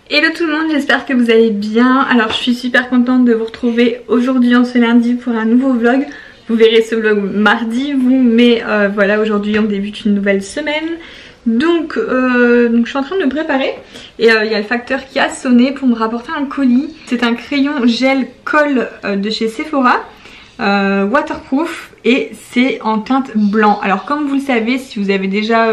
Hello tout le monde, j'espère que vous allez bien. Alors je suis super contente de vous retrouver aujourd'hui en ce lundi pour un nouveau vlog. Vous verrez ce vlog mardi vous, mais voilà, aujourd'hui on débute une nouvelle semaine. Donc je suis en train de me préparer et il y a le facteur qui a sonné pour me rapporter un colis. C'est un crayon gel colle de chez Sephora, waterproof, et c'est en teinte blanc. Alors comme vous le savez, si vous avez déjà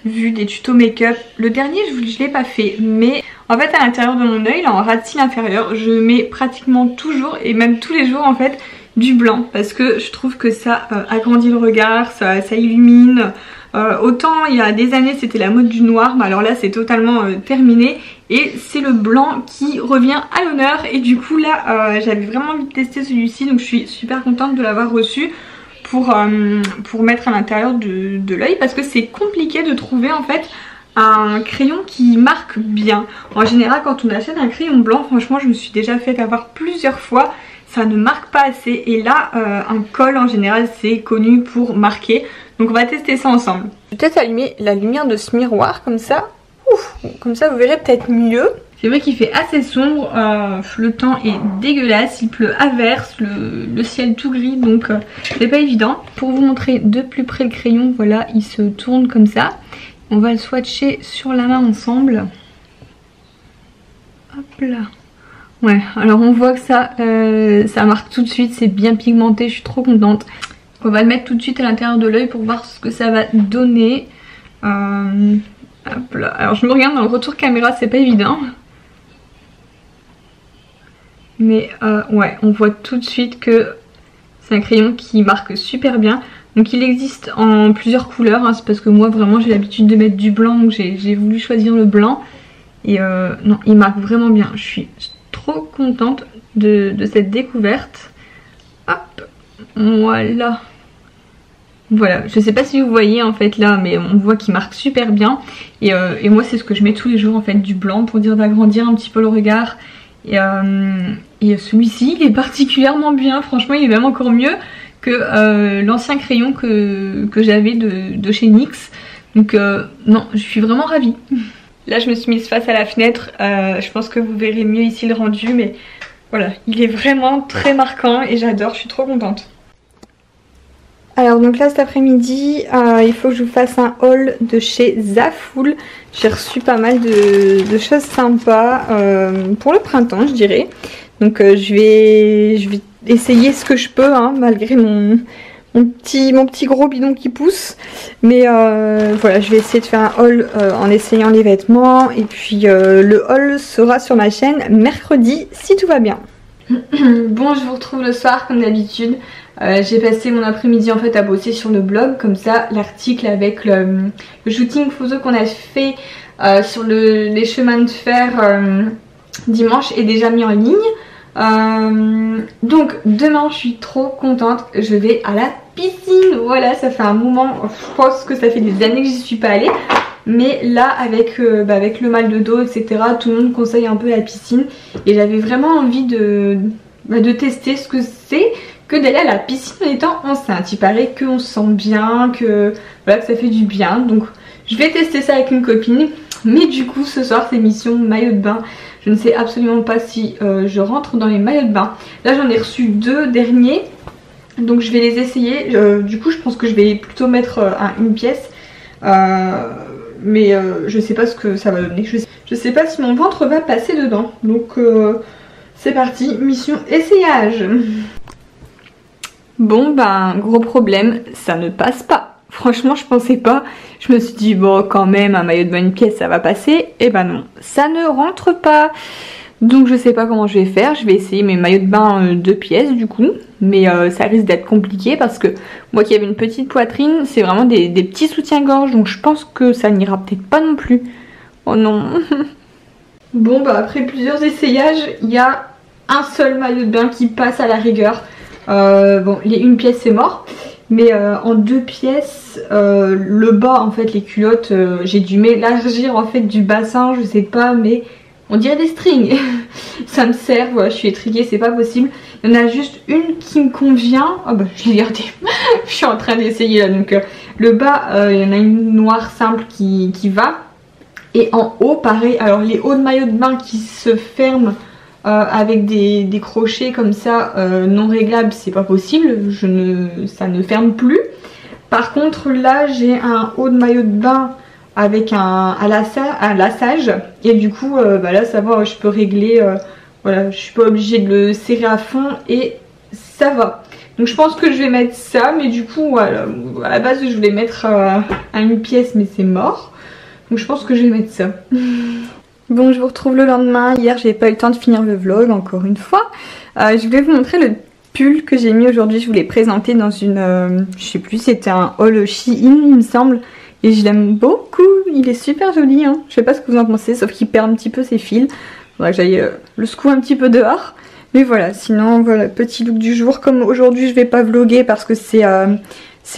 vu des tutos make-up, le dernier je l'ai pas fait, mais en fait à l'intérieur de mon œil, là en ras de cils inférieur, je mets pratiquement toujours et même tous les jours en fait du blanc, parce que je trouve que ça agrandit le regard, ça illumine. Autant il y a des années c'était la mode du noir, mais alors là c'est totalement terminé et c'est le blanc qui revient à l'honneur. Et du coup là j'avais vraiment envie de tester celui-ci, donc je suis super contente de l'avoir reçu pour mettre à l'intérieur de l'œil, parce que c'est compliqué de trouver en fait un crayon qui marque bien. En général quand on achète un crayon blanc, franchement je me suis déjà fait avoir plusieurs fois, ça ne marque pas assez, et là un colle en général c'est connu pour marquer. Donc on va tester ça ensemble. Je vais peut-être allumer la lumière de ce miroir comme ça. Ouf, comme ça vous verrez peut-être mieux. C'est vrai qu'il fait assez sombre, le temps est dégueulasse, il pleut à verse, le ciel tout gris, donc c'est pas évident. Pour vous montrer de plus près le crayon, voilà, il se tourne comme ça. On va le swatcher sur la main ensemble. Hop là. Ouais, alors on voit que ça marque tout de suite, c'est bien pigmenté, je suis trop contente. On va le mettre tout de suite à l'intérieur de l'œil pour voir ce que ça va donner. Hop là. Alors je me regarde dans le retour caméra, c'est pas évident. Mais ouais, on voit tout de suite que c'est un crayon qui marque super bien. Donc il existe en plusieurs couleurs, hein. C'est parce que moi vraiment j'ai l'habitude de mettre du blanc, donc j'ai voulu choisir le blanc. Et non, il marque vraiment bien. Je suis trop contente de cette découverte. Hop, voilà. Voilà, je sais pas si vous voyez en fait là, mais on voit qu'il marque super bien. Et moi c'est ce que je mets tous les jours en fait, du blanc, pour dire d'agrandir un petit peu le regard. Et celui-ci il est particulièrement bien, franchement il est même encore mieux que l'ancien crayon que j'avais de chez NYX. Donc non, je suis vraiment ravie. Là je me suis mise face à la fenêtre, je pense que vous verrez mieux ici le rendu, mais voilà, il est vraiment très marquant et j'adore, je suis trop contente. Alors donc là cet après-midi, il faut que je vous fasse un haul de chez Zaful. J'ai reçu pas mal de choses sympas pour le printemps je dirais. Donc je vais essayer ce que je peux, hein, malgré mon petit gros bidon qui pousse. Mais voilà, je vais essayer de faire un haul en essayant les vêtements. Et puis le haul sera sur ma chaîne mercredi si tout va bien. Bon, je vous retrouve le soir comme d'habitude. J'ai passé mon après-midi en fait à bosser sur le blog, comme ça l'article avec le shooting photo qu'on a fait sur les chemins de fer dimanche est déjà mis en ligne. Donc demain je suis trop contente, je vais à la piscine. Voilà, ça fait un moment, je pense que ça fait des années que j'y suis pas allée, mais là avec le mal de dos etc, tout le monde conseille un peu la piscine et j'avais vraiment envie de tester ce que c'est que d'aller à la piscine en étant enceinte. Il paraît qu'on se sent bien, que voilà, que ça fait du bien, donc je vais tester ça avec une copine. Mais du coup ce soir c'est mission maillot de bain. Je ne sais absolument pas si je rentre dans les maillots de bain. Là j'en ai reçu 2 derniers, donc je vais les essayer. Du coup je pense que je vais plutôt mettre une pièce, mais je sais pas ce que ça va donner. Je sais pas si mon ventre va passer dedans, donc c'est parti, mission essayage. Bon ben gros problème, ça ne passe pas. Franchement je pensais pas, je me suis dit bon quand même un maillot de bain une pièce ça va passer, et ben non, ça ne rentre pas. Donc je sais pas comment je vais faire, je vais essayer mes maillots de bain 2 pièces du coup, mais ça risque d'être compliqué parce que moi qui avais une petite poitrine, c'est vraiment des petits soutiens-gorge, donc je pense que ça n'ira peut-être pas non plus. Oh non. Bon bah après plusieurs essayages, il y a un seul maillot de bain qui passe à la rigueur. Bon, les 1 pièce c'est mort, mais en 2 pièces, le bas en fait, les culottes, j'ai dû m'élargir en fait du bassin, je sais pas, mais on dirait des strings. Ça me sert, voilà, je suis étriquée, c'est pas possible. Il y en a juste une qui me convient. Ah bah je l'ai gardée. Je suis en train d'essayer là, donc le bas, il y en a une noire simple qui va. Et en haut pareil, alors les hauts de maillot de bain qui se ferment avec des crochets comme ça non réglables, c'est pas possible, ça ne ferme plus. Par contre là j'ai un haut de maillot de bain avec un lassage et du coup bah là ça va, je peux régler, voilà, je suis pas obligée de le serrer à fond et ça va. Donc je pense que je vais mettre ça, mais du coup voilà, à la base je voulais mettre à une pièce mais c'est mort. Donc je pense que je vais mettre ça. Bon, je vous retrouve le lendemain. Hier j'ai pas eu le temps de finir le vlog encore une fois. Je voulais vous montrer le pull que j'ai mis aujourd'hui. Je vous l'ai présenté dans une, je sais plus, c'était un haul Shein il me semble. Et je l'aime beaucoup, il est super joli hein. Je sais pas ce que vous en pensez, sauf qu'il perd un petit peu ses fils. Faudrait que j'aille le secouer un petit peu dehors. Mais voilà, sinon voilà, petit look du jour. Comme aujourd'hui je vais pas vlogger parce que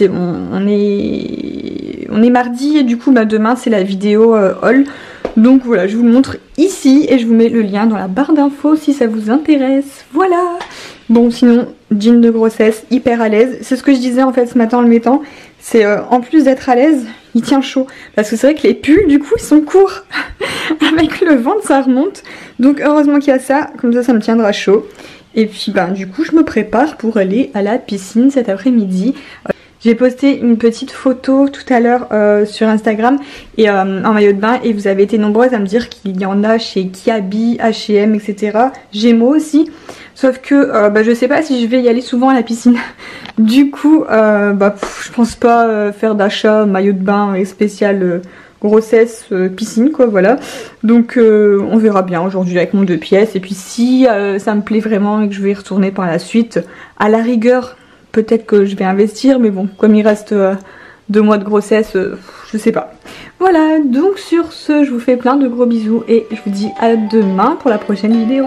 on est mardi et du coup bah, demain c'est la vidéo haul. Donc voilà, je vous le montre ici et je vous mets le lien dans la barre d'infos si ça vous intéresse. Voilà. Bon sinon, jean de grossesse, hyper à l'aise. C'est ce que je disais en fait ce matin en le mettant. C'est en plus d'être à l'aise, il tient chaud. Parce que c'est vrai que les pulls du coup ils sont courts. Avec le ventre ça remonte. Donc heureusement qu'il y a ça, comme ça me tiendra chaud. Et puis ben du coup je me prépare pour aller à la piscine cet après-midi. J'ai posté une petite photo tout à l'heure sur Instagram et en maillot de bain et vous avez été nombreuses à me dire qu'il y en a chez Kiabi, H&M, etc. Gémeaux aussi. Sauf que bah, je sais pas si je vais y aller souvent à la piscine. Du coup, je pense pas faire d'achat maillot de bain spécial grossesse piscine quoi, voilà. Donc on verra bien aujourd'hui avec mon 2 pièces. Et puis si ça me plaît vraiment et que je vais y retourner par la suite, à la rigueur, peut-être que je vais investir, mais bon, comme il reste 2 mois de grossesse, je sais pas. Voilà, donc sur ce, je vous fais plein de gros bisous et je vous dis à demain pour la prochaine vidéo.